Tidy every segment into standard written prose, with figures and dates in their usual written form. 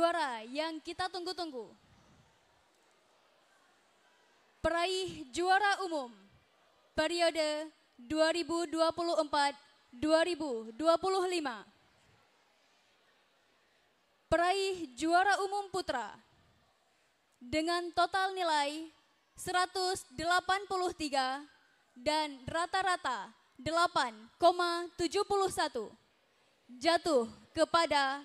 juara yang kita tunggu-tunggu. Peraih juara umum periode 2024-2025. Peraih juara umum putra dengan total nilai 183 dan rata-rata 8,71 jatuh kepada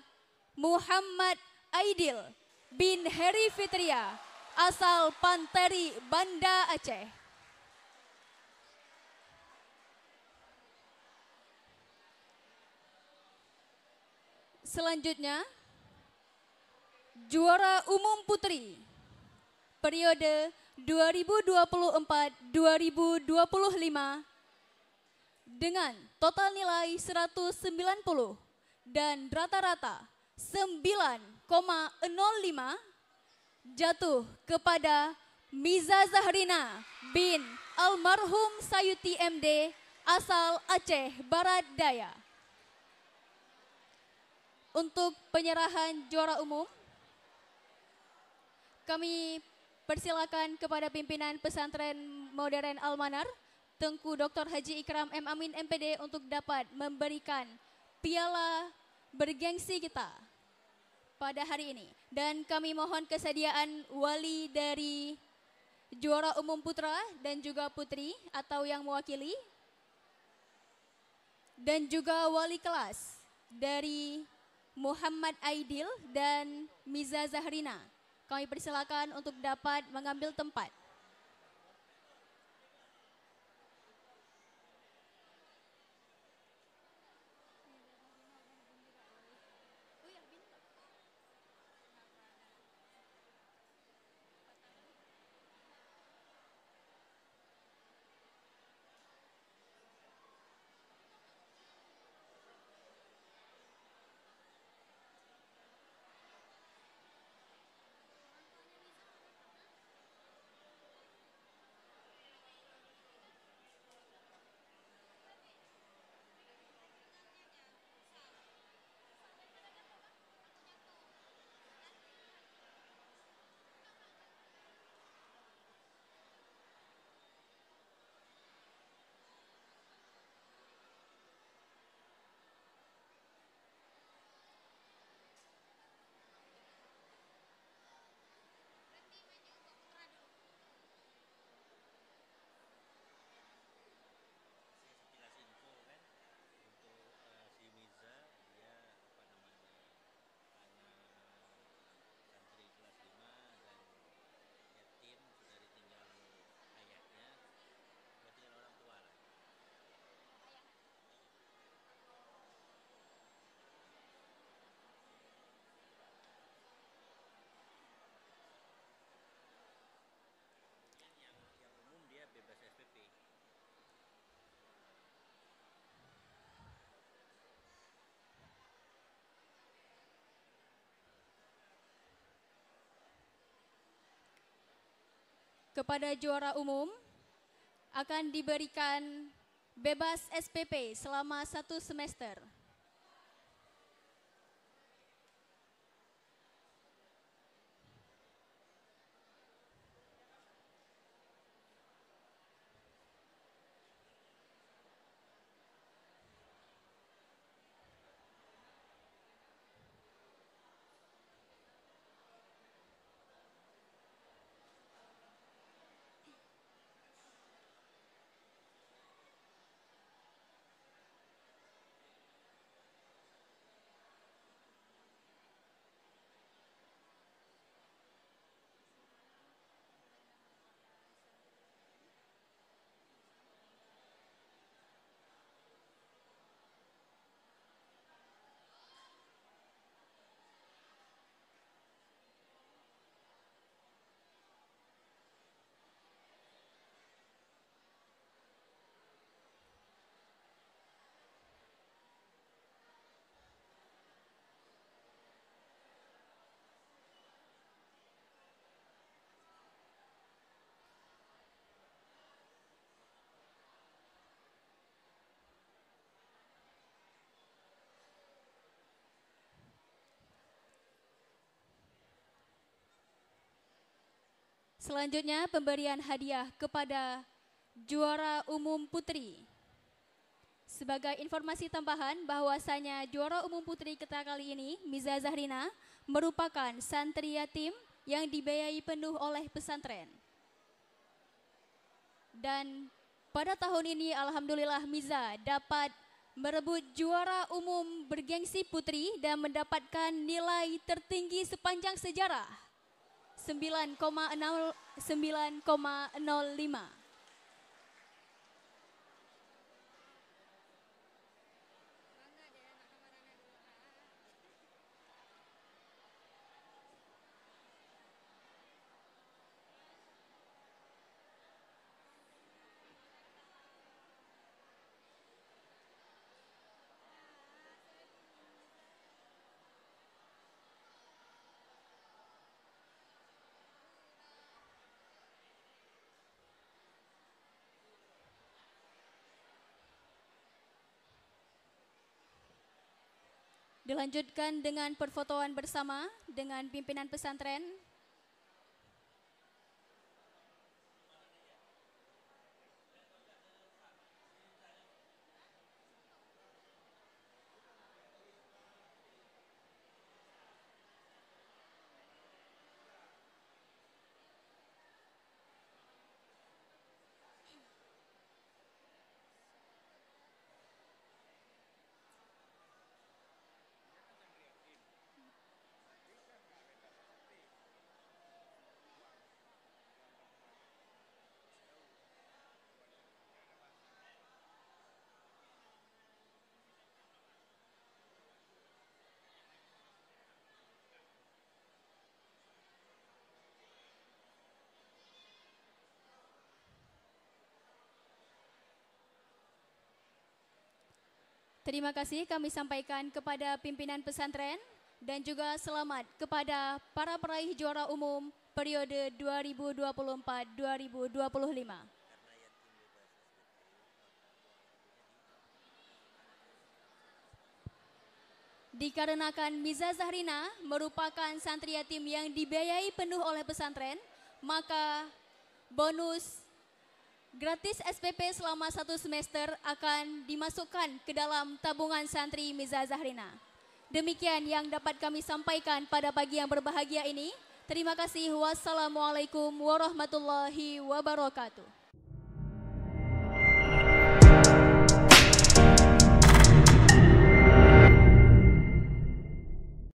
Muhammad Aidil bin Heri Fitria asal Panteri, Banda Aceh. Selanjutnya, juara umum putri periode 2024-2025 dengan total nilai 190 dan rata-rata 9,05 jatuh kepada Miza Zahrina bin almarhum Sayuti MD asal Aceh Barat Daya. Untuk penyerahan juara umum, kami persilakan kepada pimpinan pesantren modern Al-Manar, Tengku Dr. Haji Ikram M. Amin MPD untuk dapat memberikan piala bergengsi kita pada hari ini. Dan kami mohon kesediaan wali dari juara umum putra dan juga putri atau yang mewakili, dan juga wali kelas dari Muhammad Aidil dan Miza Zahrina. Kami persilakan untuk dapat mengambil tempat. Kepada juara umum akan diberikan bebas SPP selama 1 semester. Selanjutnya pemberian hadiah kepada juara umum putri. Sebagai informasi tambahan bahwasanya juara umum putri kita kali ini, Miza Zahrina, merupakan santri yatim yang dibiayai penuh oleh pesantren. Dan pada tahun ini alhamdulillah Miza dapat merebut juara umum bergengsi putri dan mendapatkan nilai tertinggi sepanjang sejarah 9,05. Dilanjutkan dengan perfotoan bersama dengan pimpinan pesantren. Terima kasih kami sampaikan kepada pimpinan pesantren dan juga selamat kepada para peraih juara umum periode 2024-2025. Dikarenakan Miza Zahrina merupakan santri yatim yang dibiayai penuh oleh pesantren, maka bonus gratis SPP selama 1 semester akan dimasukkan ke dalam tabungan santri Miza Zahrina. Demikian yang dapat kami sampaikan pada pagi yang berbahagia ini. Terima kasih. Wassalamualaikum warahmatullahi wabarakatuh.